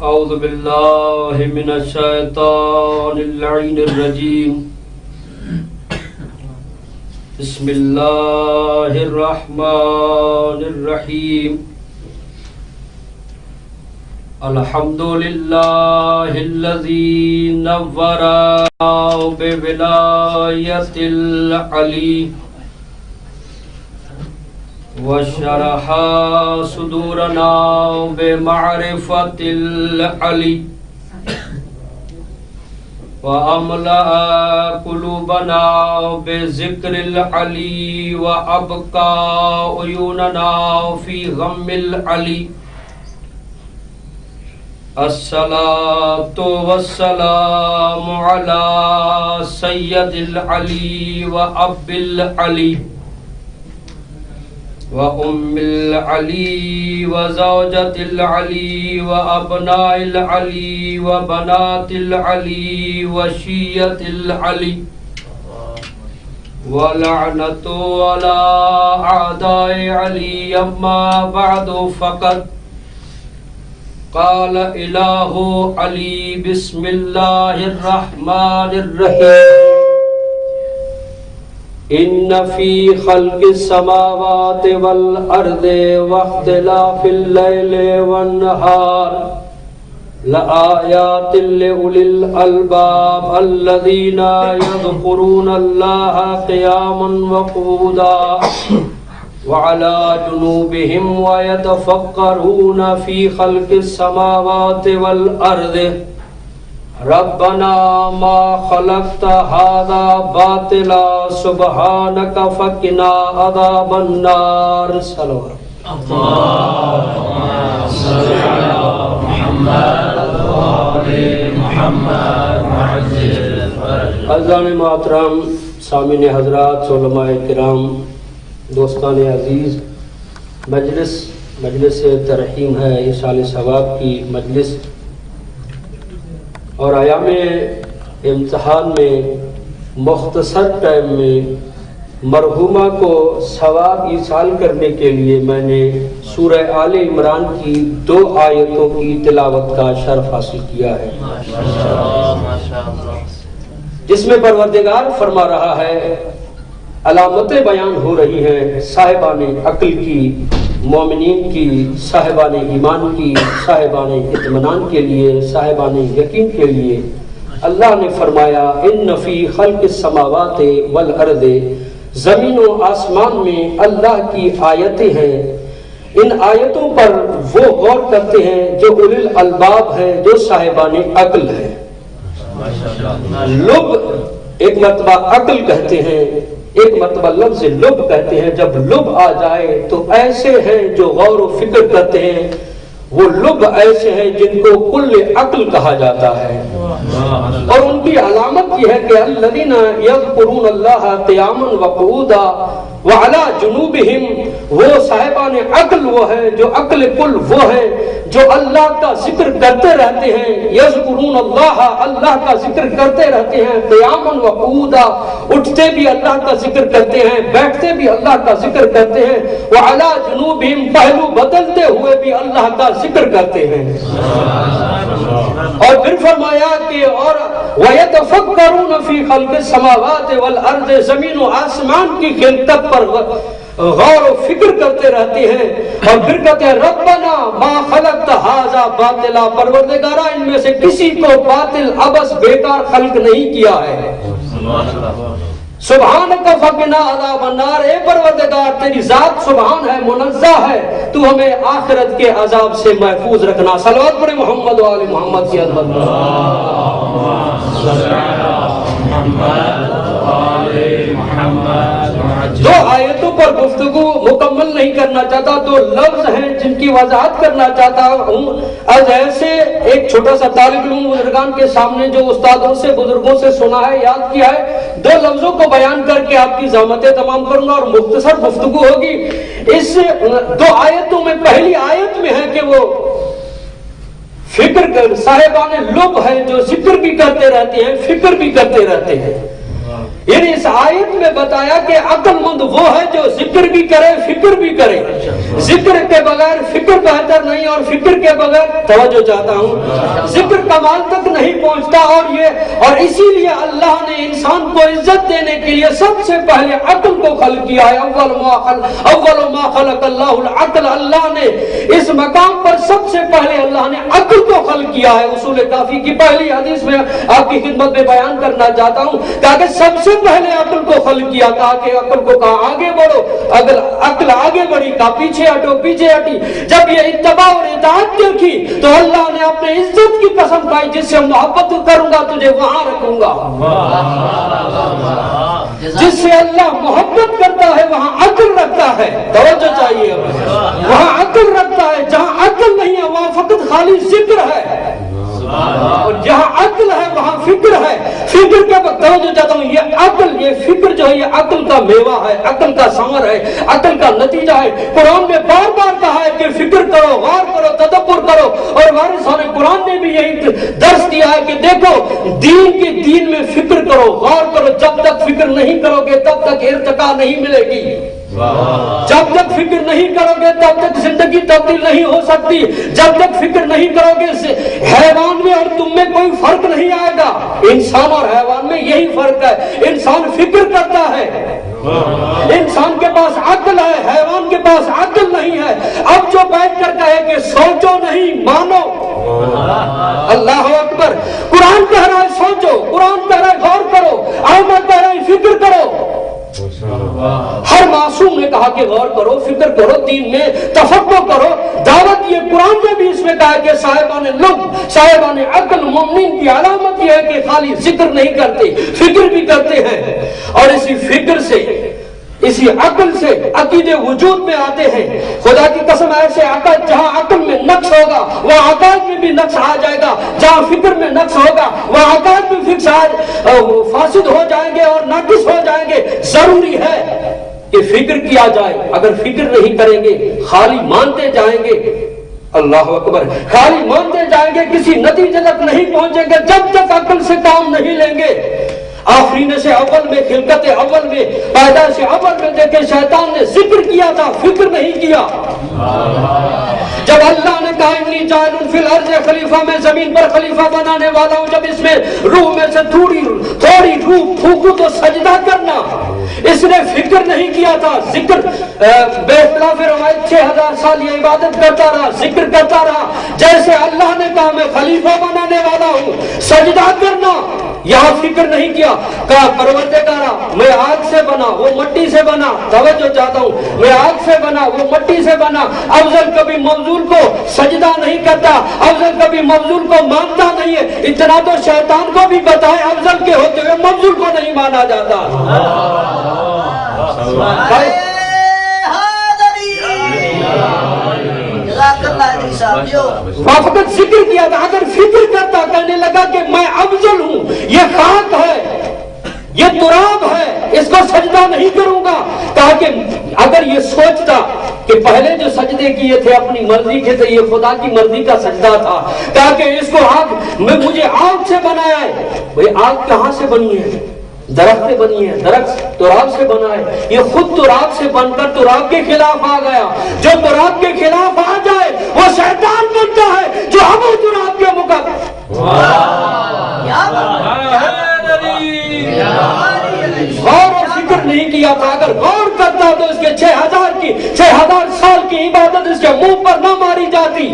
اعوذ باللہ من الشیطان اللعین الرجیم بسم اللہ الرحمن الرحیم الحمدللہ الذی نور بولایت العلی وشرح صدورنا بمعرفة العلی وأملأ قلوبنا بذكر العلی وأبقى عيوننا في غم العلی الصلاة والسلام على سید العلی وأب العلی وأم العلی وزوجة العلی وأبناء العلی وبنات العلی وشیة العلی ولعنة على أعداء علی اما بعد فقد قال الہ علی بسم اللہ الرحمن الرحیم ان فی خلق السماوات والارض واختلاف اللیل والنہار لآیات لأولی الالباب الذین یذکرون اللہ قیاما وقعودا وعلى جنوبهم ويتفكرون في خلق السماوات والأرض ربنا ما خلقت هذا باطلا سبحانك فقنا عذاب النار صلوات اللهم صل على محمد وآل محمد وعجل فرجهم. عزیزان محترم سامعین حضرات، علماء کرام، دوستان عزیز، مجلس ترحیم ہے، یہ سال ثواب کی مجلس، اور ایام امتحان میں مختصر ٹائم میں مرحومہ کو ثواب ایصال کرنے کے لیے میں نے سورہ آل عمران کی 2 آیتوں کی تلاوت کا شرف حاصل کیا ہے، جس میں پروردگار فرما رہا ہے، علامتیں بیان ہو رہی ہیں صاحبان عقل کی، مومنین کی، صاحبان ایمان کی، صاحبان اطمینان کے لیے، صاحبان یقین کے لیے۔ اللہ نے فرمایا ان فی خلق السماوات والارض، زمین و آسمان میں اللہ کی آیتیں ہیں، ان آیتوں پر وہ غور کرتے ہیں جو اولی الالباب ہیں، جو صاحبان عقل ہیں۔ لب ایک مرتبہ عقل کہتے ہیں، ایک مرتبہ لفظ لب کہتے ہیں۔ جب لب آ جائے تو ایسے ہیں جو غور و فکر کرتے ہیں، وہ لب ایسے ہیں جن کو کل عقل کہا جاتا ہے، اور ان کی علامت یہ ہے کہ الذین یذکرون اللہ قیاما وقعودا وعلی جنوبہم، وہ صاحبان عقل وہ ہیں، جو عقل کل وہ ہیں جو اللہ کا ذکر کرتے رہتے ہیں، یذکرون اللہ، اللہ کا ذکر کرتے رہتے ہیں، قیاما وقعودا، اٹھتے بھی اللہ کا ذکر کرتے ہیں، بیٹھتے بھی اللہ کا ذکر کرتے ہیں، وعلی جنوبہم، پہلو بدلتے ہوئے بھی اللہ کا ذکر کرتے ہیں۔ اور پھر فرمایا کہ اور وَيَتَفَكَّرُونَ فِي خَلْقِ السَّمَاوَاتِ وَالْأَرْضِ، زمین و آسمان کی خلقت پر غور و فکر کرتے رہتے ہیں، اور پھر کہتے ہیں ربنا ما خلقت ھذا باطلا، پروردگارا ان میں سے کسی کو باطل عبث بیکار خلق نہیں کیا ہے۔ سبحانک فقنا عذاب النار، اے پروردگار تیری ذات سبحان ہے، منزہ ہے، تو ہمیں آخرت کے عذاب سے محفوظ رکھنا۔ صلوات پڑھیں محمد و آل محمد کی عظمت میں۔ دو آیتوں پر گفتگو مکمل نہیں کرنا چاہتا، 2 لفظ ہیں جن کی وضاحت کرنا چاہتا ہوں۔ از ایسے ایک چھوٹا سا طالب علم بزرگان کے سامنے جو استادوں سے بزرگوں سے سنا ہے، یاد کیا ہے، 2 لفظوں کو بیان کر کے آپ کی زحمتیں تمام کروں گا اور مختصر گفتگو ہوگی۔ اس 2 آیتوں میں پہلی آیت میں ہے کہ وہ فکر کر صاحبان لب ہیں جو ذکر بھی کرتے رہتے ہیں، فکر بھی کرتے رہتے ہیں۔ یعنی اس آیت میں بتایا کہ عقل مند وہ ہے جو ذکر بھی کرے فکر بھی کرے. ذکر کے بغیر فکر بہتر نہیں، اور فکر کے بغیر توجہ چاہتا ہوں ذکر کمال تک نہیں پہنچتا. اور اسی لیے اللہ نے انسان کو عزت دینے کے لیے سب سے پہلے عقل کو خلق کیا ہے. اول ما خلق اللہ العقل. اللہ نے اس مقام پر سب سے پہلے اللہ نے عقل کو خلق کیا ہے. اصول کافی کی پہلی حدیث میں آپ کی خدمت میں بیان کرنا چاہتا ہوں تاکہ سب سے پہلے عقل کو خلق کیا، کہا کہ عقل کو کہا آگے بڑھو. اگر عقل آگے بڑھی کہا پیچھے ہٹو، پیچھے ہٹی. جب یہ اتباع اور اطاعت دیکھی تو اللہ نے اپنے عزت کی قسم کھائی، جس سے محبت کروں گا تجھے وہاں رکھوں گا. جس سے اللہ محبت کرتا ہے وہاں عقل رکھتا ہے. توجہ چاہیے، وہاں عقل رکھتا ہے. جہاں عقل نہیں ہے وہاں فقط خالی ذکر ہے، اور جہاں عقل ہے وہاں فکر ہے. فکر کے وقت توجہ چاہتا ہوں، یہ عقل، یہ فکر جو ہے یہ عقل کا میوہ ہے، عقل کا ثمر ہے، عقل کا نتیجہ ہے. قرآن میں بار بار کہا ہے کہ فکر کرو، غور کرو، تدبر کرو. اور وارثان قرآن نے بھی یہی درس دیا ہے کہ دیکھو دین میں فکر کرو، غور کرو. جب تک فکر نہیں کرو گے تب تک ارتقا نہیں ملے گی. جب تک فکر نہیں کرو گے تب تک زندگی تبدیل نہیں ہو سکتی. جب تک فکر نہیں کرو گے حیوان میں اور تم میں کوئی فرق نہیں آئے گا. انسان اور حیوان میں یہی فرق ہے، انسان فکر کرتا ہے، انسان کے پاس عقل ہے، حیوان کے پاس عقل نہیں ہے. اب جو بیٹھ کر کہے کہ سوچو نہیں مانو، اللہ اکبر. قرآن کہہ رہا ہے سوچو، قرآن کہہ رہا ہے غور کرو، احمد کہہ رہا ہے فکر کرو. ہر معصوم نے کہا کہ غور کرو، فکر کرو، دین میں تفکر کرو. دعوت یہ قرآن نے بھی اس میں کہا کہ صاحبان لب، صاحبان عقل مومنین کی علامت یہ ہے کہ خالی ذکر نہیں کرتے، فکر بھی کرتے ہیں. اور اسی فکر سے، اسی عقل سے عقیدے وجود میں آتے ہیں. خدا کی قسم ایسے عقل، جہاں عقل میں نقص ہوگا وہاں عقائد میں بھی نقص آ جائے گا. جہاں فکر میں نقص ہوگا وہاں عقائد میں فاسد ہو جائیں گے اور ناقص ہو جائیں گے. ضروری ہے کہ فکر کیا جائے. اگر فکر نہیں کریں گے خالی مانتے جائیں گے، اللہ اکبر، خالی مانتے جائیں گے کسی نتیجے تک نہیں پہنچیں گے جب تک عقل سے کام نہیں لیں گے. آفرین سے اول میں، خلقت اول میں، پیدائش اول میں دیکھے شیطان نے ذکر کیا تھا، فکر نہیں کیا. جب اللہ نے کہا انی جاعل فی الارض خلیفہ، میں زمین پر خلیفہ بنانے والا ہوں، جب اس میں روح میں سے تھوڑی روح پھونکو تو سجدہ کرنا، اس نے فکر نہیں کیا تھا. ذکر بے اختلاف روایت 6000 سال یہ عبادت کرتا رہا، ذکر کرتا رہا. جیسے اللہ نے کہا میں خلیفہ بنانے والا ہوں، سجدہ کرنا، یہاں فکر نہیں کیا. کہا پروردگارا میں آگ سے بنا، وہ مٹی سے بنا. توجہ چاہتا ہوں، میں آگ سے بنا، وہ مٹی سے بنا. افضل کبھی مفضول کو سجدہ نہیں کرتا، افضل کبھی مفضول کو مانتا نہیں ہے. اتنا تو شیطان کو بھی بتائے افضل کے ہوتے ہوئے مفضول کو نہیں مانا جاتا. فقط ذکر کیا تھا. اگر فکر کرتا، کہنے لگا کہ میں افضل ہوں، یہ خاک ہے، یہ تراب ہے، اس کو سجدہ نہیں کروں گا. کہا کہ اگر یہ سوچتا کہ پہلے جو سجدے کیے تھے اپنی مرضی کے تھے، یہ خدا کی مرضی کا سجدہ تھا. کہا کہ اس کو مجھے آگ سے بنایا ہے. بھئی آگ کہاں سے بنی ہے؟ درخت سے بنی ہے، درخت تراب سے بنا ہے. یہ خود تراب سے بن کر تراب کے خلاف آ گیا. جو تراب کے خلاف آ جائے وہ شیطان بنتا ہے، جو ہم تراب کے مقابلے. غور اور فکر نہیں کیا تھا. اگر غور کرتا تو اس کے 6000 سال کی عبادت اس کے منہ پر نہ ماری جاتی.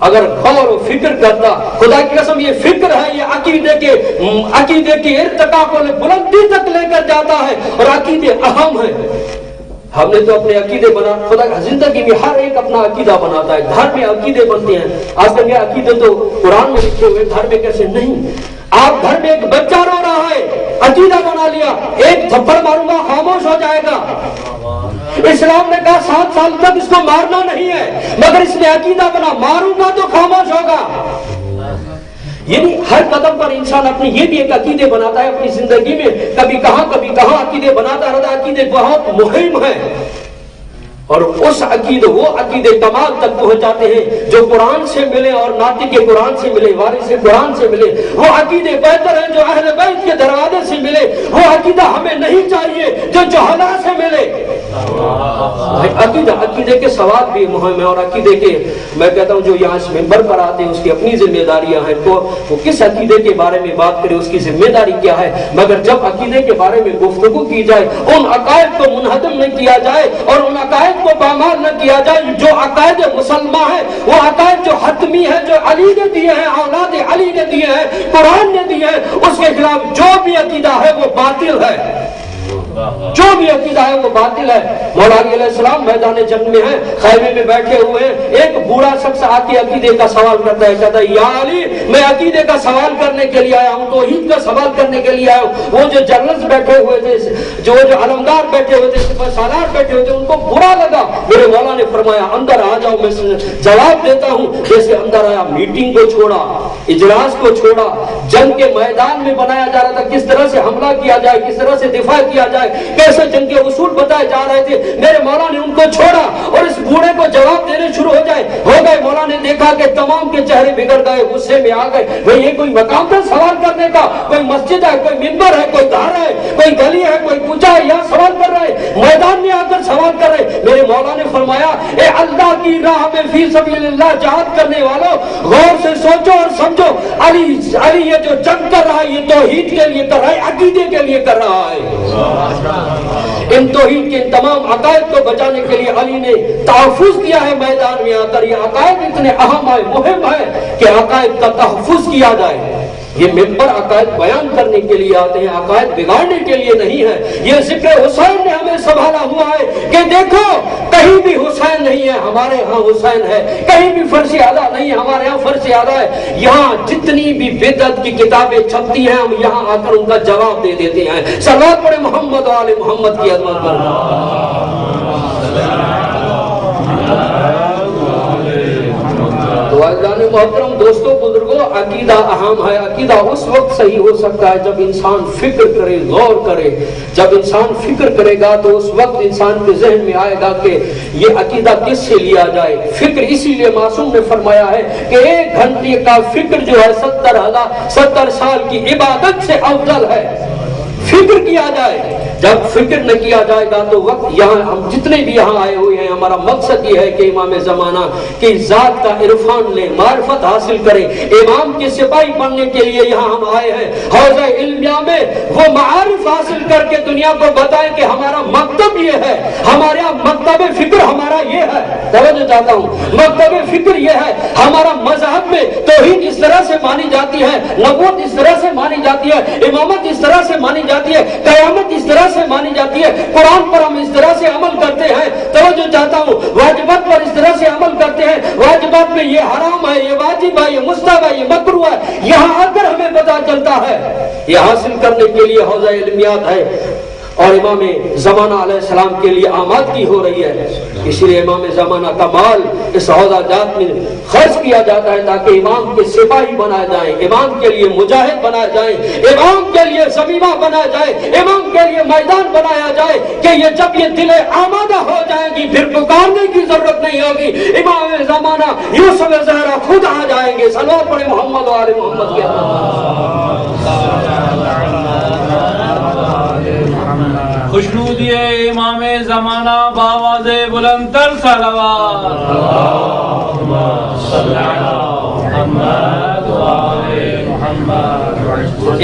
اگر غور و فکر کرتا، خدا کی قسم یہ فکر ہے، یہ عقیدے کے ارتقاء کو بلندی تک لے کر جاتا ہے. اور عقیدے اہم ہیں. ہم نے تو اپنے عقیدے بنا، خدا زندگی میں ہر ایک اپنا عقیدہ بناتا ہے. گھر میں عقیدے بنتے ہیں. آج کل یہ عقیدے تو قرآن میں لکھے ہوئے، گھر میں کیسے نہیں. آپ گھر میں ایک بچہ رو رہا ہے، عقیدہ بنا لیا، ایک تھپڑ ماروں گا خاموش ہو جائے گا. اسلام نے کہا 7 سال تک اس کو مارنا نہیں ہے، مگر اس نے عقیدہ بنا ماروں گا تو خاموش ہوگا. یعنی ہر قدم پر انسان اپنی یہ بھی ایک عقیدے بناتا ہے اپنی زندگی میں. کبھی کہاں عقیدے بناتا رہتا. عقیدے بہت مہم ہے. اور اس عقیدے وہ عقیدے کمال تک پہنچاتے ہیں جو قرآن سے ملے اور ناطق قرآن سے ملے، وارث قرآن سے ملے۔ وہ عقیدے بہتر ہیں جو اہل بیت کے دروازے سے ملے۔ وہ عقیدہ ہمیں نہیں چاہیے جو جہلا سے ملے۔ عقیدے کے ثواب بھی مہم ہے، اور عقیدے کے میں کہتا ہوں جو یہاں اس ممبر پر آتے ہیں اس کی اپنی ذمہ داریاں ہیں، تو وہ کس عقیدے کے بارے میں بات کرے، اس کی ذمہ داری کیا ہے۔ مگر جب عقیدے کے بارے میں گفتگو کی جائے، ان عقائد کو منہدم نہ کیا جائے اور ان عقائد کو پامال نہ کیا جائے جو عقائد مسلمہ ہے، وہ عقائد جو حتمی ہے، جو علی نے دیے ہیں، اولاد علی نے دیے ہیں، قرآن نے دیے ہیں، اس کے خلاف جو بھی عقیدہ ہے وہ باطل ہے، جو بھی عقیدہ ہے وہ باطل ہے۔ مولا علی علیہ السلام میدان جنگ میں ہیں، خیمے میں بیٹھے ہوئے ہیں، ایک بوڑھا شخص آ کے عقیدے کا سوال کرتا ہے، کہتا ہے یا علی میں عقیدے کا سوال کرنے کے لیے آیا ہوں، توحید کا سوال کرنے کے لیے آیا ہوں۔ وہ جو جنرلز بیٹھے ہوئے تھے، جو علمدار بیٹھے ہوئے تھے، سپہ سالار بیٹھے ہوئے تھے، ان کو برا لگا۔ میرے مولا نے فرمایا اندر آ جاؤ، میں جواب دیتا ہوں۔ جیسے اندر آیا، میٹنگ کو چھوڑا، اجلاس کو چھوڑا، جنگ کے میدان میں بنایا جا رہا تھا کس طرح سے حملہ کیا جائے، کس طرح سے دفاع کیا جائے، کیسے جنگ کے اصول بتائے جا رہے تھے، میرے مولا نے ان کو چھوڑا اور اس بوڑھے کو جواب دینے شروع ہو گئے۔ مولا نے دیکھا کہ تمام کے چہرے بگڑ گئے، غصے میں آ گئے۔ بھئی یہ کوئی مقام تھا سوال کرنے کا؟ کوئی مسجد ہے، کوئی منبر ہے، کوئی گھر ہے، کوئی گلی ہے، کوئی کوچہ ہے، یہاں سوال کر رہے، میدان میں آ کر سوال کر رہے۔ میرے مولا نے فرمایا اے اللہ کی راہ میں فی سبیل اللہ جہاد کرنے والوں، غور سے سوچو اور سمجھو، علی یہ جو جنگ کر رہا ہے یہ توحید کے لیے کر رہا ہے، عقیدے کے لیے کر رہا ہے۔ ان توحید کے تمام عقائد کو بچانے کے لیے علی نے تحفظ کیا ہے میدان میں آ کر۔ یہ عقائد اتنے اہم ہے، مہم ہے کہ عقائد کا تحفظ کیا جائے۔ یہ ممبر عقائد بیان کرنے کے لیے آتے ہیں، عقائد بگاڑنے کے لیے نہیں ہے۔ یہ ذکر حسین نے ہمیں سنبھالا ہوا ہے کہ دیکھو کہیں بھی حسین نہیں ہے، ہمارے ہاں حسین ہے، کہیں بھی فرش اعلیٰ نہیں ہے، ہمارے ہاں فرش اعلیٰ ہے۔ یہاں جتنی بھی بدعت کی کتابیں چھپتی ہیں ہم یہاں آ کر ان کا جواب دے دیتے ہیں۔ صلوات پڑھے محمد و آل محمد کی عظمت پر۔ محترم دوستوں بزرگوں، عقیدہ اہم ہے۔ عقیدہ اس وقت صحیح ہو سکتا ہے جب انسان فکر کرے، غور کرے۔ جب انسان فکر کرے گا تو اس وقت انسان کے ذہن میں آئے گا کہ یہ عقیدہ کس سے لیا جائے۔ فکر اسی لیے معصوم نے فرمایا ہے کہ 1 گھنٹے کا فکر جو ہے 70 سال کی عبادت سے افضل ہے۔ فکر کیا جائے۔ جب فکر نہ کیا جائے گا تو وقت یہاں ہم جتنے بھی یہاں آئے ہوئے ہیں، ہمارا مقصد یہ ہے کہ امام زمانہ کی ذات کا عرفان لیں، معرفت حاصل کریں۔ امام کے سپاہی بننے کے لیے یہاں ہم آئے ہیں، حوضہ علمیہ میں وہ معارف حاصل کر کے دنیا کو بتائیں کہ ہمارا مکتب یہ ہے، ہمارے یہاں مکتب فکر ہمارا یہ ہے۔ توجہ چاہتا ہوں، مکتب فکر یہ ہے۔ ہمارا مذہب میں توحید اس طرح سے مانی جاتی ہے، نبوت اس طرح سے مانی جاتی ہے، امامت اس طرح سے مانی جاتی ہے، قیامت اس طرح سے مانی جاتی ہے، قرآن پر ہم اس طرح سے عمل کرتے ہیں۔ توجہ چاہتا ہوں، واجبات پر اس طرح سے عمل کرتے ہیں، واجبات میں یہ حرام ہے، یہ واجب ہے، یہ مستحب ہے، یہ مکروہ ہے، یہاں آ کر ہمیں پتہ چلتا ہے۔ یہ حاصل کرنے کے لیے حوضہ علمیات ہے اور امام زمانہ علیہ السلام کے لیے آمادگی ہو رہی ہے۔ اس لیے امام زمانہ کا مال اس حوضہ جات میں خرچ کیا جاتا ہے تاکہ امام کے سپاہی بنائے جائیں، امام کے لیے مجاہد بنائے جائیں، امام کے لیے زمینہ بنایا جائے، امام کے لیے میدان بنایا جائے کہ یہ جب یہ دلیں آمادہ ہو جائیں گی پھر پکارنے کی ضرورت نہیں ہوگی۔ امام زمانہ یوسف زہرا خود آ جائیں گے۔ صلوات پڑھے محمد و آل محمد کے۔ خوشنود یہ امام زمانہ باواز بلند تر صلوات۔ اللہم صلی علی محمد و آل محمد۔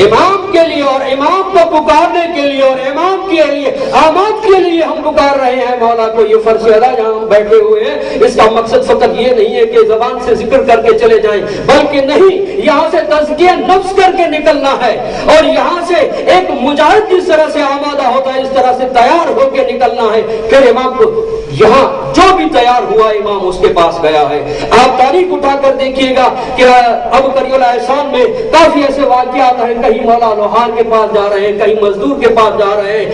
امام کے لیے اور امام کو پکارنے کے لیے اور امام کے لیے آماد کے لیے ہم پکار رہے ہیں مولا کو۔ یہ فرض ادا جہاں ہم بیٹھے ہوئے ہیں، اس کا مقصد فقط یہ نہیں ہے کہ زبان سے ذکر کر کے چلے جائیں، بلکہ نہیں، یہاں سے تزکیہ نفس کر کے نکلنا ہے، اور یہاں سے ایک مجاہد جس طرح سے آمادہ ہوتا ہے اس طرح سے تیار ہو کے نکلنا ہے۔ پھر امام کو یہاں جو بھی تیار ہوا امام اس کے پاس گیا ہے۔ آپ تاریخ اٹھا کر دیکھیے گا کہ اب کریو الاحسان میں کافی ایسے واقعات ہیں، کہیں مولا لوہار کے پاس جا رہے ہیں، کہیں مزدور کے پاس جا رہے ہیں،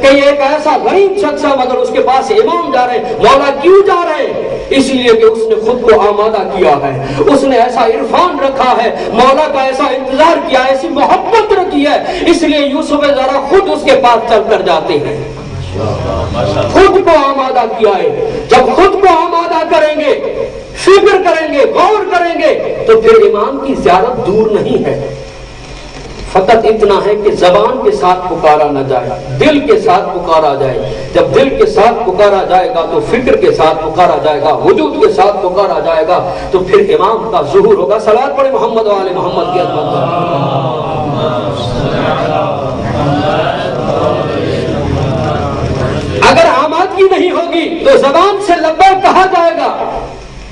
کہیں ایک ایسا غریب شخص ہے مگر اس کے پاس امام جا رہے ہیں۔ مولا کیوں جا رہے ہیں؟ اس لیے کہ اس نے خود کو آمادہ کیا ہے، اس نے ایسا عرفان رکھا ہے، مولا کا ایسا انتظار کیا ہے، ایسی محبت رکھی ہے، اس لیے یوسف ذرا خود اس کے پاس چل کر جاتے ہیں۔ خود کو آمادہ کیا ہے. جب خود کو آمادہ کریں گے، فکر کریں گے، غور کریں گے، تو پھر امام کی زیارت دور نہیں ہے. فقط اتنا ہے کہ زبان کے ساتھ پکارا نہ جائے، دل کے ساتھ پکارا جائے. جب دل کے ساتھ پکارا جائے گا تو فکر کے ساتھ پکارا جائے گا، وجود کے ساتھ پکارا جائے گا، تو پھر امام کا ظہور ہوگا. صلوات پڑھیں محمد و آل محمد کی عظمت پر. اگر آمادگی نہیں ہوگی تو زبان سے لبیک کہا جائے گا،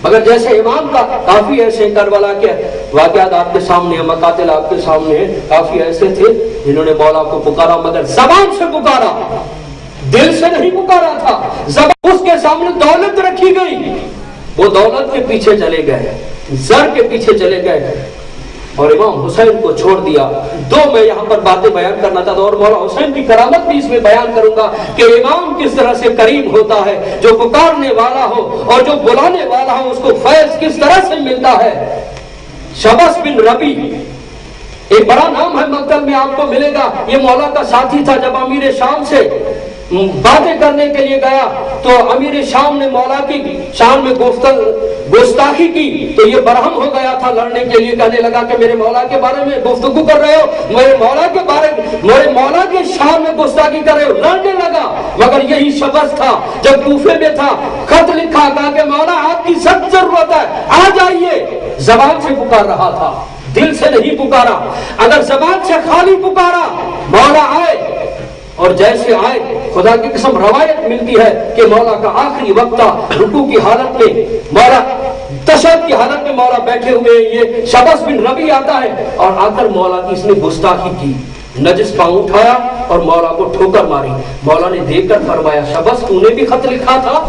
مگر جیسے امام کا کافی ایسے کربلا کے واقعات آپ کے سامنے ہیں، مقاتل آپ کے سامنے ہیں، کافی ایسے تھے جنہوں نے مولا کو پکارا مگر زبان سے پکارا، دل سے نہیں پکارا تھا. زبان اس کے سامنے دولت رکھی گئی، وہ دولت کے پیچھے چلے گئے، زر کے پیچھے چلے گئے اور امام حسین کو چھوڑ دیا. دو میں یہاں پر باتیں بیان کرنا تھا اور مولا حسین کی کرامت بھی اس میں بیان کروں گا کہ امام کس طرح سے کریم ہوتا ہے، جو پکارنے والا ہو اور جو بلانے والا ہو اس کو فیض کس طرح سے ملتا ہے. شبس بن ربی ایک بڑا نام ہے، مقتل میں آپ کو ملے گا. یہ مولا کا ساتھی تھا. جب امیر شام سے باتیں کرنے کے لیے گیا تو امیر شام نے مولا کی شان میں گستاخی کی تو یہ برہم ہو گیا تھا لڑنے کے لیے. کہنے لگا کہ میرے مولا کے بارے میں گفتگو کر رہے ہو، میرے مولا کے شان میں گستاخی کر رہے ہو. لڑنے لگا مگر یہی شخص تھا جب کوفے میں تھا، خط لکھا، کہا کہ مولا آپ کی سخت ضرورت ہے، آ جائیے. زبان سے پکار رہا تھا، دل سے نہیں پکارا. اگر زبان سے خالی پکارا مولا آئے، اور جیسے آئے خدا کی قسم روایت ملتی ہے کہ مولا کا آخری وقت تھا، رکوع کی حالت میں مولا، تشہد کی حالت میں مولا بیٹھے ہوئے. یہ شبس بن ربی آتا ہے اور آ کر مولا کی اس نے گستاخی کی، نجس پاؤں اٹھایا اور مولا کو ٹھوکر ماری. مولا نے دیکھ کر فرمایا شبس تو نے بھی خط لکھا تھا.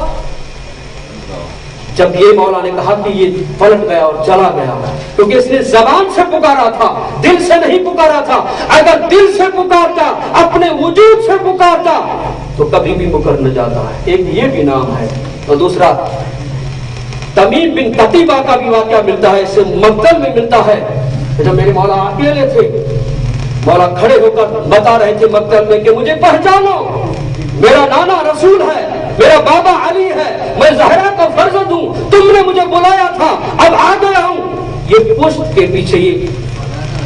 جب یہ مولا نے کہا کہ یہ پلٹ گیا اور چلا گیا کیونکہ اس نے زبان سے پکارا تھا، دل سے نہیں پکارا تھا. اگر دل سے پکارتا، اپنے وجود سے پکارتا تو کبھی بھی مکر نہ جاتا ہے. ایک یہ بھی نام ہے. اور دوسرا تمیم بن قتیبہ کا بھی واقعہ ملتا ہے، اس سے مقتل میں ملتا ہے. جب میرے مولا اکیلے تھے، مولا کھڑے ہو کر بتا رہے تھے مقتل میں کہ مجھے پہچانو، میرا نانا رسول ہے، میرا بابا علی ہے، میں زہرا کا فرزند ہوں، تم نے مجھے بلایا تھا، اب آ گیا ہوں. یہ پشت کے پیچھے یہ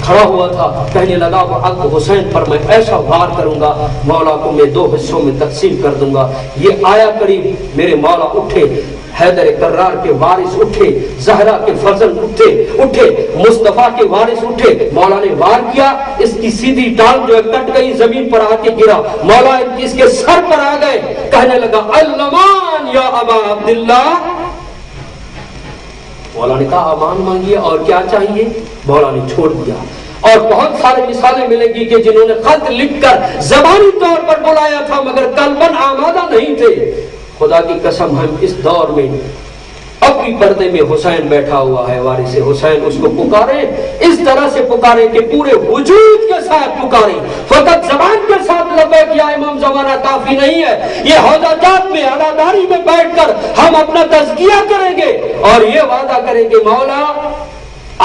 کھڑا ہوا تھا، کہنے لگا وہ اب حسین پر میں ایسا وار کروں گا، مولا کو میں 2 حصوں میں تقسیم کر دوں گا. یہ آیا قریب، میرے مولا اٹھے، حیدر کرار کے وارث اٹھے، زہرا کے فرزند اٹھے، مصطفیٰ کے وارث اٹھے. مولا نے وار کیا، اس کی سیدھی ٹانگ جو ہے کٹ گئی، زمین پر آ کے گرا. مولا اس کے سر پر آ گئے، کہنے لگا الامان یا ابا عبداللہ. مولا نے کہا امان مانگیے اور کیا چاہیے. مولا نے چھوڑ دیا. اور بہت سارے مثالیں ملیں گی کہ جنہوں نے خط لکھ کر زبانی طور پر بلایا تھا مگر قلباً آمادہ نہیں تھے. خدا کی قسم ہم اس دور میں اب بھی پردے میں حسین بیٹھا ہوا ہے، وارث حسین، اس کو پکارے، اس طرح سے پکارے کہ پورے وجود کے ساتھ پکارے. فقط زبان کے ساتھ لبیک یا امام زمانہ کافی نہیں ہے. یہ حوضہ جات میں عزاداری میں بیٹھ کر ہم اپنا تزکیہ کریں گے اور یہ وعدہ کریں گے مولا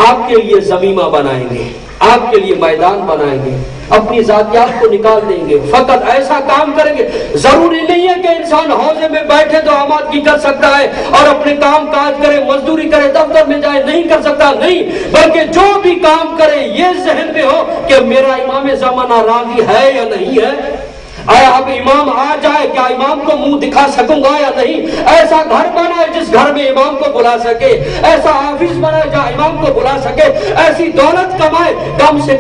آپ کے لیے زمینہ بنائیں گے، آپ کے لیے میدان بنائیں گے، اپنی ذاتیات کو نکال دیں گے. فقط ایسا کام کریں گے. ضروری نہیں ہے کہ انسان حوضے میں بیٹھے تو آمادگی کر سکتا ہے اور اپنے کام کاج کرے، مزدوری کرے، دفتر میں جائے، نہیں کر سکتا، نہیں. بلکہ جو بھی کام کرے یہ ذہن میں ہو کہ میرا امام زمانہ راضی ہے یا نہیں ہے. آیا اب امام آ جائے کیا امام کو منہ دکھا سکوں گا یا نہیں. ایسا گھر بنائے جس گھر میں امام کو بلا سکے، ایسا آفس بنائے جہاں امام کو بلا سکے، ایسی دولت کمائے کم سے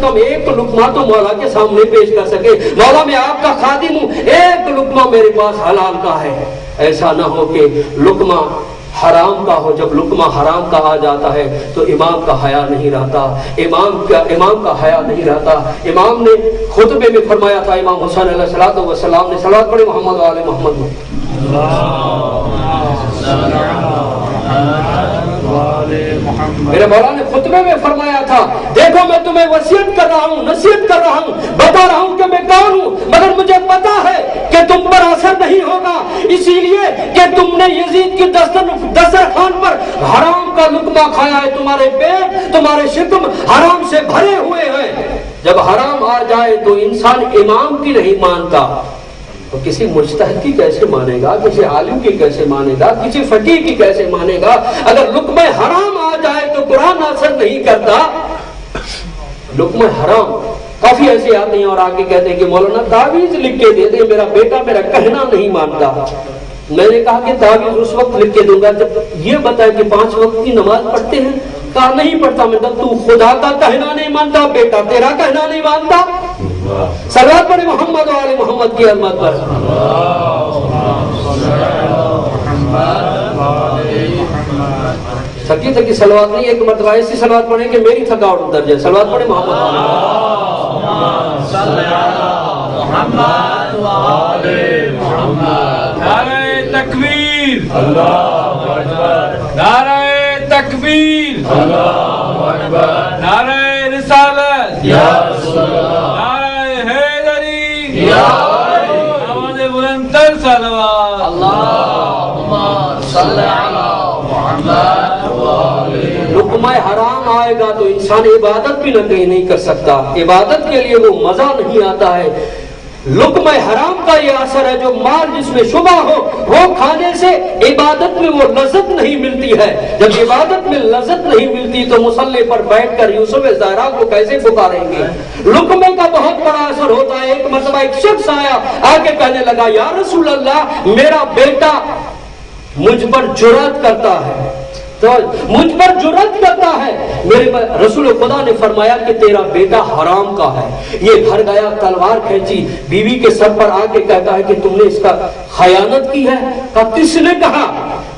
کم ایک لقمہ تو مولا کے سامنے پیش کر سکے. مولا میں آپ کا خادم ہوں، ایک لقمہ میرے پاس حلال کا ہے. ایسا نہ ہو کہ لقمہ حرام کا ہو. جب لقمہ حرام کا آ جاتا ہے تو امام کا حیا نہیں رہتا، امام کا حیا نہیں رہتا. امام نے خطبے میں فرمایا تھا، امام حسین علیہ السلام نے صلوات پڑھی محمد و آل محمد. میرے مولا نے خطبے میں فرمایا تھا دیکھو میں تمہیں وصیت کر رہا ہوں، نصیحت کر رہا ہوں، بتا رہا ہوں کہ میں کون ہوں، مگر مجھے پتا ہے کہ تم پر اثر نہیں ہوگا، اسی لیے کہ تم نے یزید کی دسترخوان پر حرام کا لقمہ کھایا ہے. تمہارے پیٹ، تمہارے شکم حرام سے بھرے ہوئے ہیں. جب حرام آ جائے تو انسان امام کی نہیں مانتا، تو کسی مجتہد کی کیسے مانے گا، کسی عالم کی کیسے مانے گا، کسی فقیہ کی کیسے مانے گا؟ اگر لقمہ حرام آ جائے تو قرآن اثر نہیں کرتا۔ لقمہ حرام کافی ایسے آتے ہیں اور آگے کہتے ہیں کہ مولانا تعویذ لکھ کے دے دے، میرا بیٹا میرا کہنا نہیں مانتا۔ میں نے کہا کہ تعویذ اس وقت لکھ کے دوں گا جب یہ بتائے کہ 5 وقت کی نماز پڑھتے ہیں۔ کہا نہیں پڑھتا۔ میں کہا تو خدا کا کہنا نہیں مانتا، بیٹا تیرا کہنا نہیں مانتا۔ صلوات پڑھے محمد و آل محمد کی عظمت پر۔ تھکی تھکی صلوات نہیں، ایک مرتبہ ایسی صلوات پڑھیں کہ میری تھکاوٹ اتر جائے۔ صلوات پڑھے محمد و آل محمد۔ نعرہ تکبیر، اللہ اکبر، نعرہ تکبیر، اللہ اکبر، نعرہ رسالت، یا رسول اللہ، نعرہ حیدری، یا آواز بلند تر صلوات، اللہم صلی علی محمد و آلہ۔ لقمہ حرام آئے گا تو انسان عبادت بھی نہ کہیں نہیں کر سکتا، عبادت کے لیے وہ مزہ نہیں آتا ہے۔ لقمہ حرام کا یہ اثر ہے، جو مال جس میں شبہ ہو وہ کھانے سے عبادت میں وہ لذت نہیں ملتی ہے۔ جب عبادت میں لذت نہیں ملتی تو مصلی پر بیٹھ کر یوسف زہرا کو کیسے پکاریں گے؟ لقمے کا بہت بڑا اثر ہوتا ہے۔ ایک مرتبہ ایک شخص آیا، آگے کہنے لگا یا رسول اللہ میرا بیٹا مجھ پر جرأت کرتا ہے، تو مجھ پر جرأت کرتا ہے۔ میرے رسول خدا نے فرمایا کہ تیرا بیٹا حرام کا ہے۔ یہ گھر گیا، تلوار کھینچی، بیوی کے سر پر آ کے کہتا ہے کہ تم نے اس کا خیانت کی ہے۔ کہا کس نے کہا؟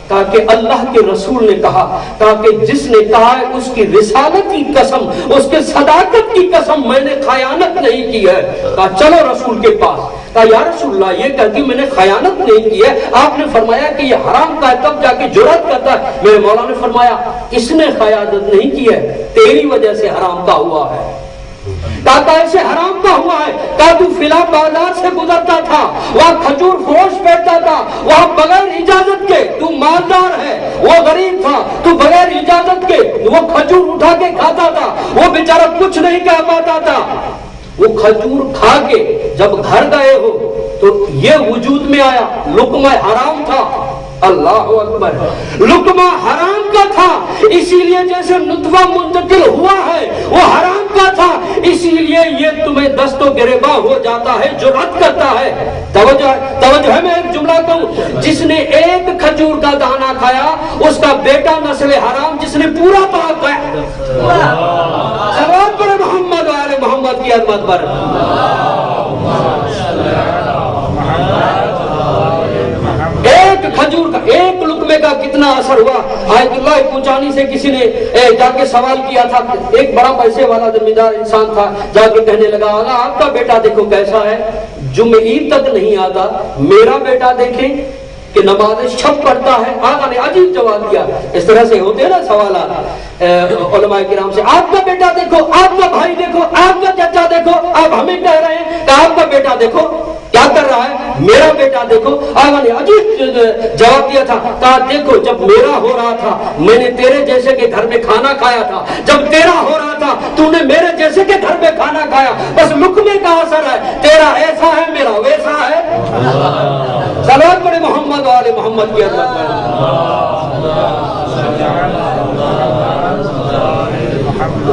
کہا کہ اللہ کے رسول نے کہا۔ کہا کہ جس نے کہا ہے اس کی رسالت کی قسم، اس کے صداقت کی قسم میں نے خیانت نہیں کی ہے۔ کہا چلو رسول کے پاس۔ کہا یا رسول اللہ یہ کہتی میں نے خیانت نہیں کی ہے، آپ نے فرمایا کہ یہ حرام کا ہے، تب جا کے جرأت کرتا ہے۔ میرے مولا نے فرمایا اس نے خیانت نہیں کی ہے، تیری وجہ سے حرام کا ہوا ہے۔ کہا کیسے حرام کا ہوا ہے؟ کہا تو فلاں بازار سے گزرتا تھا، وہاں کھجور فروش بیٹھتا تھا، وہاں بغیر اجازت کے، تو مالدار ہے وہ غریب تھا، تو بغیر اجازت کے وہ کھجور اٹھا کے کھاتا تھا، وہ بیچارہ کچھ نہیں کہہ پاتا تھا۔ وہ کھجور کھا کے جب گھر گئے ہو تو یہ وجود میں آیا، لقمہ حرام تھا۔ اللہ اکبر، لقمہ حرام کا تھا، اسی لیے جیسے نطفہ منتقل ہوا ہے وہ حرام کا تھا، اسی لیے یہ تمہیں دست و گریباں ہو جاتا ہے، جرأت کرتا ہے۔ توجہ ہے، میں ایک جملہ کہوں، جس نے ایک کھجور کا دانہ کھایا اس کا بیٹا نسل حرام، جس نے پورا پاک کھایا۔ صلوات پڑھے محمد و آل محمد کی عظمت پر۔ ایک کھجور کا، ایک لقمے کا کتنا اثر ہوا۔ آیت اللہ پوچھانی سے کسی نے جا کے سوال کیا تھا، ایک بڑا پیسے والا زمیندار انسان تھا، جا کے کہنے لگا آپ کا بیٹا دیکھو کیسا ہے، جمعہ عید تک نہیں آتا، میرا بیٹا دیکھیں کہ نماز شب پڑھتا ہے۔ آقا نے عجیب جواب دیا۔ اس طرح سے ہوتے ہیں نا سوالات علماء کرام سے، آپ کا بیٹا دیکھو، آپ کا بھائی دیکھو، آپ کا چچا دیکھو، آپ ہمیں کہہ رہے ہیں کہ آپ کا بیٹا دیکھو کیا کر رہا ہے، میرا بیٹا دیکھو۔ آقا نے عجیب جواب دیا تھا، کہا دیکھو جب میرا ہو رہا تھا میں نے تیرے جیسے کے گھر میں کھانا کھایا تھا، جب تیرا ہو رہا تھا تو نے میرے جیسے کے گھر میں کھانا کھایا، بس لقمے کا اثر ہے، تیرا ایسا ہے میرا ویسا ہے۔ صلوات پڑھے محمد و آل محمد کی عظمت پر۔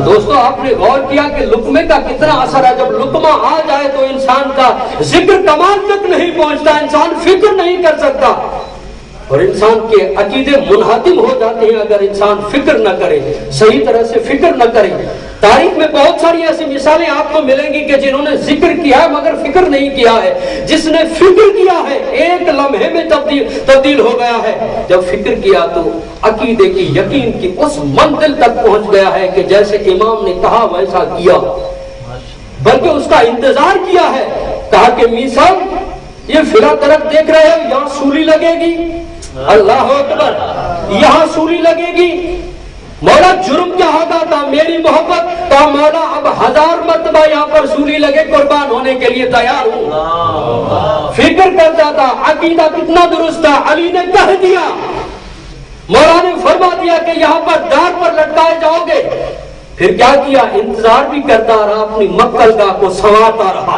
دوستو آپ نے غور کیا کہ لقمے کا کتنا اثر ہے؟ جب لقمہ آ جائے تو انسان کا ذکر کمال تک نہیں پہنچتا، انسان فکر نہیں کر سکتا، اور انسان کے عقیدے منہدم ہو جاتے ہیں اگر انسان فکر نہ کرے، صحیح طرح سے فکر نہ کرے۔ تاریخ میں بہت ساری ایسی مثالیں آپ کو ملیں گی کہ جنہوں نے ذکر کیا ہے مگر فکر نہیں کیا ہے۔ جس نے فکر کیا ہے ایک لمحے میں تبدیل ہو گیا ہے، جب فکر کیا تو عقیدے کی، یقین کی اس منزل تک پہنچ گیا ہے کہ جیسے امام نے کہا ویسا کیا، بلکہ اس کا انتظار کیا ہے۔ کہا کہ میاں یہ فلاں طرف دیکھ رہے ہو، یہاں سولی لگے گی، اللہ اکبر، یہاں سولی لگے گی۔ مولا جرم کیا ہوگا تھا میری محبت کا، مولا اب 1000 مرتبہ یہاں پر سولی لگے، قربان ہونے کے لیے تیار ہوں۔ فکر کرتا تھا، عقیدہ کتنا درست تھا، علی نے کہہ دیا، مولا نے فرما دیا کہ یہاں پر دار پر لٹکائے جاؤ گے۔ پھر کیا کیا؟ انتظار بھی کرتا رہا، اپنی مکل گاہ کو سنوارتا رہا،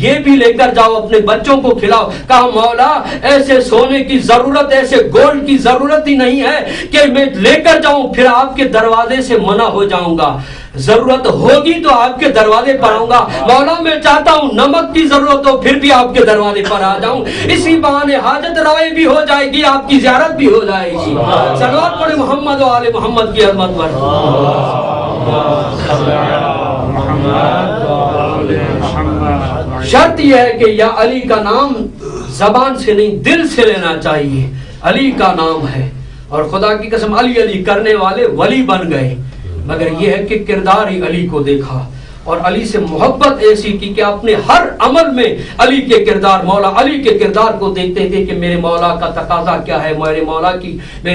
یہ بھی لے کر جاؤ اپنے بچوں کو کھلاؤ. کہا مولا ایسے سونے کی ضرورت, ایسے گولڈ کی ضرورت ہی نہیں ہے کہ میں لے کر جاؤں پھر آپ کے دروازے سے منع ہو جاؤں گا. ضرورت ہوگی تو آپ کے دروازے پر آؤں گا. مولا میں چاہتا ہوں نمک کی ضرورت ہو پھر بھی آپ کے دروازے پر آ جاؤں, اسی بہانے حاجت روائی بھی ہو جائے گی, آپ کی زیارت بھی ہو جائے گی. صلوات پڑھیں محمد و آل محمد کی عظمت پر. شرط یہ ہے کہ یا علی کا نام زبان سے نہیں دل سے لینا چاہیے. علی کا نام ہے اور خدا کی قسم علی علی کرنے والے ولی بن گئے, مگر یہ ہے کہ کردار ہی علی کو دیکھا اور علی سے محبت ایسی کی کہ اپنے ہر عمل میں علی کے کردار, مولا علی کے کردار کو دیکھتے تھے کہ میرے مولا کا تقاضا کیا ہے, میرے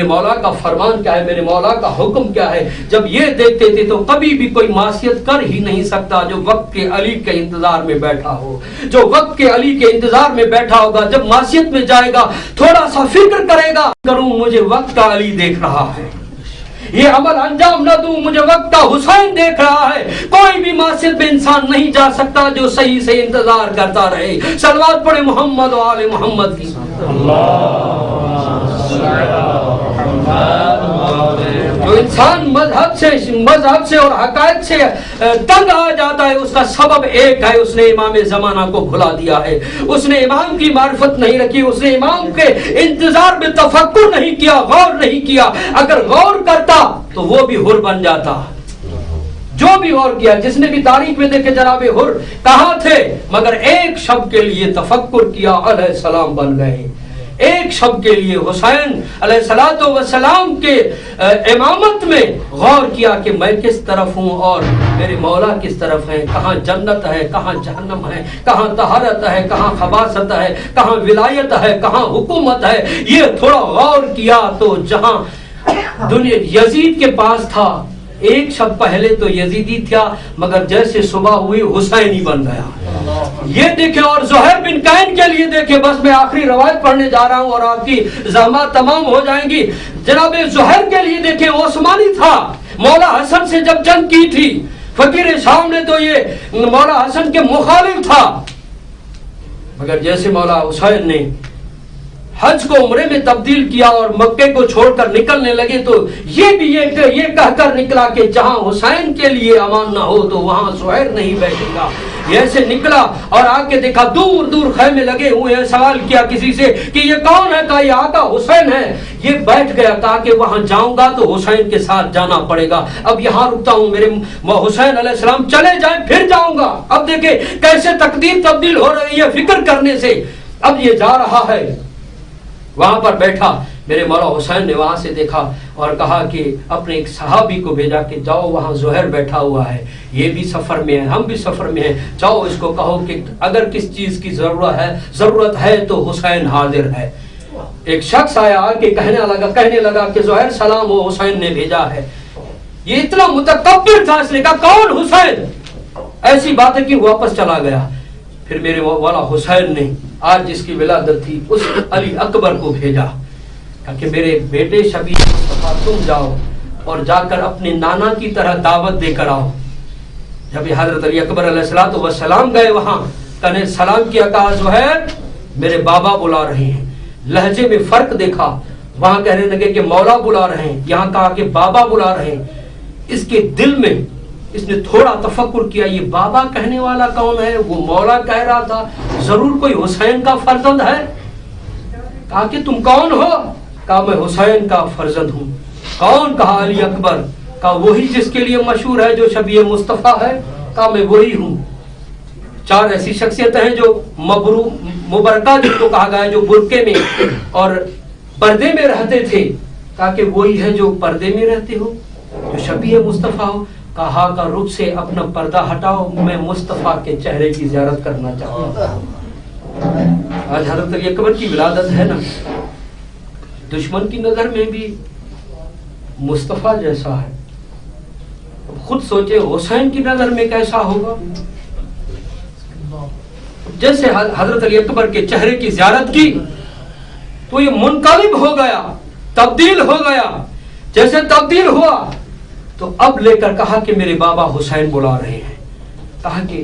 مولا کا فرمان کیا ہے, میرے مولا کا حکم کیا ہے. جب یہ دیکھتے تھے تو کبھی بھی کوئی معصیت کر ہی نہیں سکتا جو وقت کے علی کے انتظار میں بیٹھا ہو. جو وقت کے علی کے انتظار میں بیٹھا ہوگا جب معصیت میں جائے گا تھوڑا سا فکر کرے گا, کروں مجھے وقت کا علی دیکھ رہا ہے, یہ عمل انجام نہ دوں مجھے وقت کا حسین دیکھ رہا ہے. کوئی بھی معصیت میں انسان نہیں جا سکتا جو صحیح سے انتظار کرتا رہے. صلوات پڑھے محمد و آل محمد کی. جو انسان مذہب سے اور حقائق سے تنگ آ جاتا ہے اس کا سبب ایک ہے, اس نے امام زمانہ کو بھلا دیا ہے, اس نے امام کی معرفت نہیں رکھی, اس نے امام کے انتظار میں تفکر نہیں کیا, غور نہیں کیا. اگر غور کرتا تو وہ بھی حر بن جاتا. جو بھی غور کیا, جس نے بھی تاریخ میں دیکھے جناب حر کہاں تھے, مگر ایک شب کے لیے تفکر کیا علیہ السلام بن گئے. ایک شب کے لیے حسین علیہ السلام کے امامت میں غور کیا کہ میں کس طرف ہوں اور میرے مولا کس طرف ہیں, کہاں جنت ہے, کہاں جہنم ہے, کہاں طہارت ہے, کہاں خباثت ہے, کہاں ولایت ہے, کہاں حکومت ہے. یہ تھوڑا غور کیا تو جہاں دنیا یزید کے پاس تھا, ایک شب پہلے تو یزیدی تھا مگر جیسے صبح ہوئی حسینی بن گیا. یہ دیکھیں اور زہیر بن قین کے لیے دیکھیں, بس میں آخری روایت پڑھنے جا رہا ہوں اور آپ کی زحمات تمام ہو جائیں گی. جناب زہیر کے لیے دیکھیں عثمانی تھا, مولا حسن سے جب جنگ کی تھی, فقیر شام نے تو یہ مولا حسن کے مخالف تھا, مگر جیسے مولا حسین نے حج کو عمرے میں تبدیل کیا اور مکے کو چھوڑ کر نکلنے لگے تو یہ بھی یہ کہہ کر نکلا کہ جہاں حسین کے لیے امان نہ ہو تو وہاں زہیر نہیں بیٹھے گا. یہ ایسے نکلا اور آ کے دیکھا دور دور خیمے لگے ہوئے ہیں. سوال کیا کسی سے کہ یہ کون ہے, کہا یہ آقا حسین ہے. یہ بیٹھ گیا, کہا کہ وہاں جاؤں گا تو حسین کے ساتھ جانا پڑے گا, اب یہاں رکتا ہوں, میرے حسین علیہ السلام چلے جائیں پھر جاؤں گا. اب دیکھیں کیسے تقدیر تبدیل ہو رہی ہے فکر کرنے سے. اب یہ جا رہا ہے, وہاں پر بیٹھا, میرے مولا حسین نے وہاں سے دیکھا اور کہا کہ اپنے ایک صحابی کو بھیجا کہ جاؤ وہاں زہیر بیٹھا ہوا ہے, یہ بھی سفر میں ہے, ہم بھی سفر میں ہیں, جاؤ اس کو کہو کہ اگر کس چیز کی ضرورت ہے تو حسین حاضر ہے. ایک شخص آیا کہ کہنے لگا کہ زہیر سلام وہ حسین نے بھیجا ہے. یہ اتنا متکبر تھا, اس نے کہا کون حسین, ایسی بات ہے کہ واپس چلا گیا. پھر میرے مولا حسین نے آج جس کی ولادت تھی اس علی اکبر کو بھیجا کہ میرے بیٹے شبیہ مصطفیٰ تم جاؤ اور جا کر اپنے نانا کی طرح دعوت دے کر آؤ. جب حضرت علی اکبر علیہ السلام گئے وہاں, کہنے سلام کیا, کہا زہیر میرے بابا بلا رہے ہیں. لہجے میں فرق دیکھا, وہاں کہنے لگے کہ مولا بلا رہے ہیں, یہاں کہا کہ بابا بلا رہے ہیں. اس کے دل میں اس نے تھوڑا تفکر کیا, یہ بابا کہنے والا کون ہے, وہ مولا کہہ رہا تھا, ضرور کوئی حسین کا فرزند ہے. کہا کہ تم کون ہو, کہا میں حسین کا فرزند ہوں. کون, کہا علی اکبر. کہا وہی جس کے لیے مشہور ہے جو شبیہ مصطفیٰ ہے. کہا میں وہی ہوں. چار ایسی شخصیتیں ہیں جو مبرکہ جن کو کہا گیا ہے, جو برقعے میں اور پردے میں رہتے تھے. کہا کہ وہی ہے جو پردے میں رہتے ہو, جو شبیہ مصطفیٰ ہو. کہا کا رخ سے اپنا پردہ ہٹاؤ, میں مصطفیٰ کے چہرے کی زیارت کرنا چاہتا ہوں. آج حضرت علی اکبر کی ولادت ہے نا, دشمن کی نظر میں بھی مصطفیٰ جیسا ہے. خود سوچے حسین کی نظر میں کیسا ہوگا. جیسے حضرت علی اکبر کے چہرے کی زیارت کی تو یہ منقلب ہو گیا, تبدیل ہو گیا. جیسے تبدیل ہوا تو اب لے کر کہا کہ میرے بابا حسین بلا رہے ہیں. کہا کہ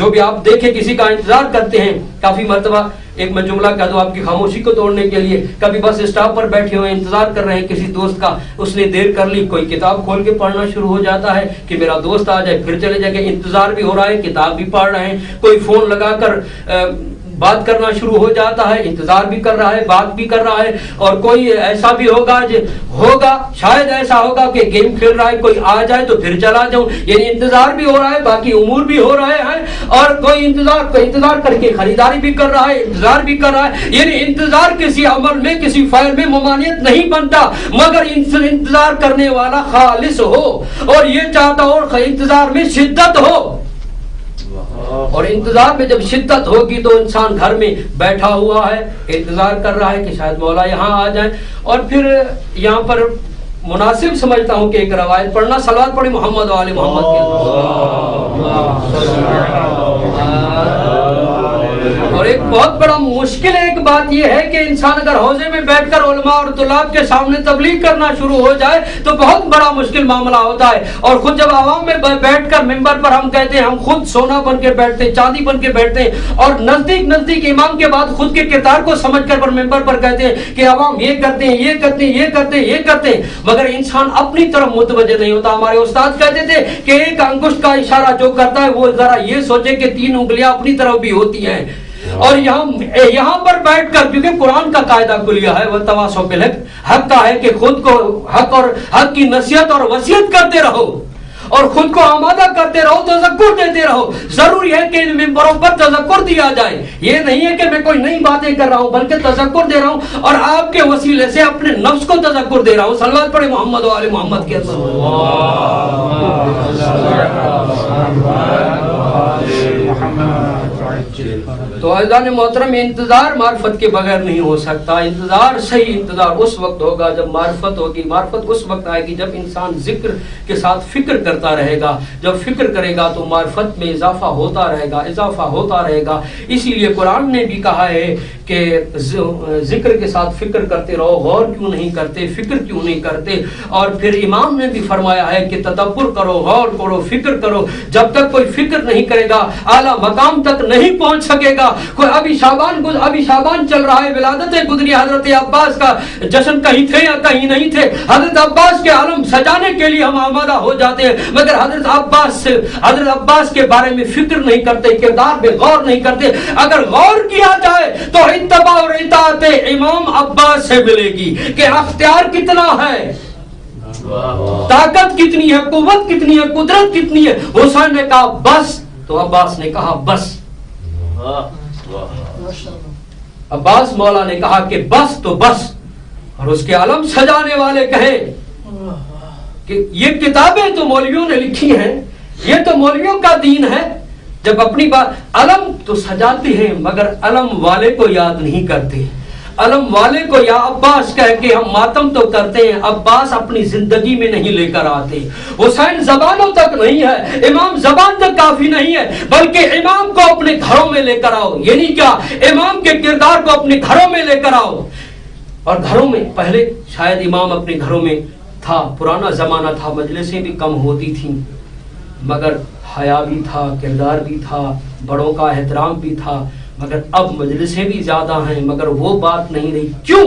جو بھی آپ دیکھیں کسی کا انتظار کرتے ہیں. کافی مرتبہ ایک میں جملہ کہہ دوں آپ کی خاموشی کو توڑنے کے لیے, کبھی بس اسٹاپ پر بیٹھے ہوئے انتظار کر رہے ہیں کسی دوست کا, اس نے دیر کر لی, کوئی کتاب کھول کے پڑھنا شروع ہو جاتا ہے کہ میرا دوست آ جائے, پھر چلے جائے, کہ انتظار بھی ہو رہا ہے, کتاب بھی پڑھ رہے ہیں, کوئی فون لگا کر بات کرنا شروع ہو جاتا ہے, انتظار بھی کر رہا ہے, بات بھی کر رہا ہے. اور کوئی ایسا بھی ہوگا شاید ایسا ہوگا کہ گیم کھیل رہا ہے, کوئی آ جائے تو پھر چلا جاؤں, یعنی انتظار بھی ہو رہا ہے, باقی امور بھی ہو رہے ہیں. اور کوئی انتظار کر کے خریداری بھی کر رہا ہے, انتظار بھی کر رہا ہے. یعنی انتظار کسی عمل میں, کسی فعل میں ممانعت نہیں بنتا, مگر انتظار کرنے والا خالص ہو, اور یہ چاہتا ہو انتظار میں شدت ہو. اور انتظار میں جب شدت ہوگی تو انسان گھر میں بیٹھا ہوا ہے, انتظار کر رہا ہے کہ شاید مولا یہاں آ جائیں. اور پھر یہاں پر مناسب سمجھتا ہوں کہ ایک روایت پڑھنا, صلوات پڑھی محمد و آل محمد اور ایک بہت بڑا مشکل ایک بات یہ ہے کہ انسان اگر حوضے میں بیٹھ کر علماء اور طلاب کے سامنے تبلیغ کرنا شروع ہو جائے تو بہت بڑا مشکل معاملہ ہوتا ہے. اور خود جب عوام میں بیٹھ کر ممبر پر ہم کہتے ہیں, ہم خود سونا بن کے بیٹھتے ہیں, چاندی بن کے بیٹھتے ہیں, اور نزدیک امام کے بعد خود کے کردار کو سمجھ کر ممبر پر کہتے ہیں کہ عوام یہ کرتے ہیں, یہ کرتے ہیں, یہ کرتے ہیں, یہ کرتے ہیں, مگر انسان اپنی طرف متوجہ نہیں ہوتا. ہمارے استاد کہتے تھے کہ ایک انگشت کا اشارہ جو کرتا ہے وہ ذرا یہ سوچے کہ 3 انگلیاں اپنی طرف بھی ہوتی ہیں. اور یہاں پر بیٹھ کر, کیونکہ قرآن کا قاعدہ کلیہ ہے, وہ تواصو بالحق, حق کا ہے کہ خود کو حق اور حق کی نصیحت اور وصیت کرتے رہو, اور خود کو آمادہ کرتے رہو, تذکر دیتے رہو. ضروری ہے کہ ان ممبروں پر تذکر دیا جائے. یہ نہیں ہے کہ میں کوئی نئی باتیں کر رہا ہوں, بلکہ تذکر دے رہا ہوں, اور آپ کے وسیلے سے اپنے نفس کو تذکر دے رہا ہوں. صلوات پڑھے محمد و آل محمد کے تو عزیزان محترم, انتظار معرفت کے بغیر نہیں ہو سکتا. انتظار, صحیح انتظار اس وقت ہوگا جب معرفت ہوگی. معرفت اس وقت آئے گی جب انسان ذکر کے ساتھ فکر کرتا رہے گا. جب فکر کرے گا تو معرفت میں اضافہ ہوتا رہے گا, اضافہ ہوتا رہے گا. اسی لیے قرآن نے بھی کہا ہے کہ ذکر کے ساتھ فکر کرتے رہو. غور کیوں نہیں کرتے, فکر کیوں نہیں کرتے؟ اور پھر امام نے بھی فرمایا ہے کہ تدبر کرو, غور کرو, فکر کرو. جب تک کوئی فکر نہیں کرے گا اعلیٰ مقام تک نہیں پہنچ سکے گا. کوئی ابھی شعبان چل رہا ہے, ولادت گزری حضرت عباس کا جشن کہیں تھے یا کہیں نہیں تھے. حضرت عباس کے عالم سجانے کے لیے ہم آمادہ ہو جاتے ہیں, مگر حضرت عباس کے بارے میں فکر نہیں کرتے, کردار میں غور نہیں کرتے. اگر غور کیا جائے تو اتباع اور اطاعت امام عباس سے ملے گی کہ اختیار کتنا ہے, طاقت کتنی ہے, قوت کتنی ہے, قدرت کتنی ہے. حسین نے کہا بس, تو عباس نے کہا بس. عباس مولا نے کہا کہ بس تو بس. اور اس کے علم سجانے والے کہے کہ یہ کتابیں تو مولویوں نے لکھی ہیں, یہ تو مولویوں کا دین ہے. جب اپنی بات علم تو سجاتے ہیں مگر علم والے کو یاد نہیں کرتے. علم والے کو یا عباس کہہ کے ہم ماتم تو کرتے ہیں, عباس اپنی زندگی میں نہیں لے کر آتے. حسین زبانوں تک نہیں ہے, امام زبان تک کافی نہیں ہے, بلکہ امام کو اپنے گھروں میں لے کر آؤ. یعنی کیا, امام کے کردار کو اپنے گھروں میں لے کر آؤ. اور گھروں میں پہلے شاید امام اپنے گھروں میں تھا, پرانا زمانہ تھا, مجلسیں بھی کم ہوتی تھیں, مگر حیا بھی تھا, کردار بھی تھا, بڑوں کا احترام بھی تھا. مگر اب مجلسیں بھی زیادہ ہیں, مگر وہ بات نہیں رہی. کیوں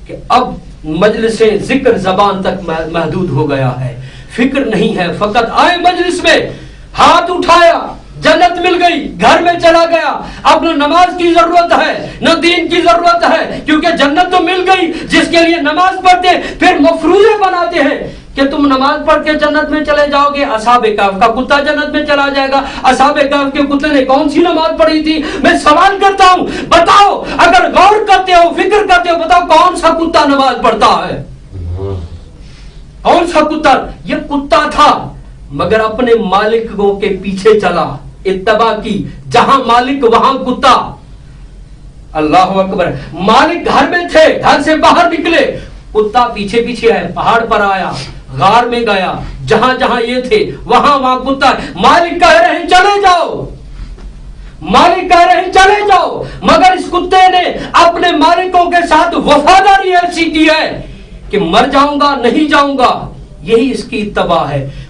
کہ اب مجلسیں ذکر زبان تک محدود ہو گیا ہے, فکر نہیں ہے. فقط آئے مجلس میں, ہاتھ اٹھایا, جنت مل گئی, گھر میں چلا گیا. اب نہ نماز کی ضرورت ہے نہ دین کی ضرورت ہے, کیونکہ جنت تو مل گئی. جس کے لیے نماز پڑھتے پھر مفروضے بناتے ہیں کہ تم نماز پڑھ کے جنت میں چلے جاؤ گے, اصحاب کہف کا کتا جنت میں چلا جائے گا. اصحاب کہف کے کتے نے کون سی نماز پڑھی تھی؟ میں سوال کرتا ہوں, بتاؤ, اگر غور کرتے ہو, فکر کرتے ہو, بتاؤ کون سا کتا نماز پڑھتا ہے؟ کون سا کتا؟ یہ کتا تھا مگر اپنے مالکوں کے پیچھے چلا, اتباع کی. جہاں مالک وہاں کتا. اللہ اکبر. مالک گھر میں تھے, گھر سے باہر نکلے, کتا پیچھے پیچھے ہے. پہاڑ پر آیا, غار میں گیا, جہاں جہاں یہ تھے وہاں وہاں کتا. مالک کہہ رہے ہیں چلے جاؤ, مالک کہہ رہے ہیں چلے جاؤ, مگر اس کتے نے اپنے مالکوں کے ساتھ وفاداری ایسی کی ہے کہ مر جاؤں گا نہیں جاؤں گا. یہی اس کی اتباع ہے.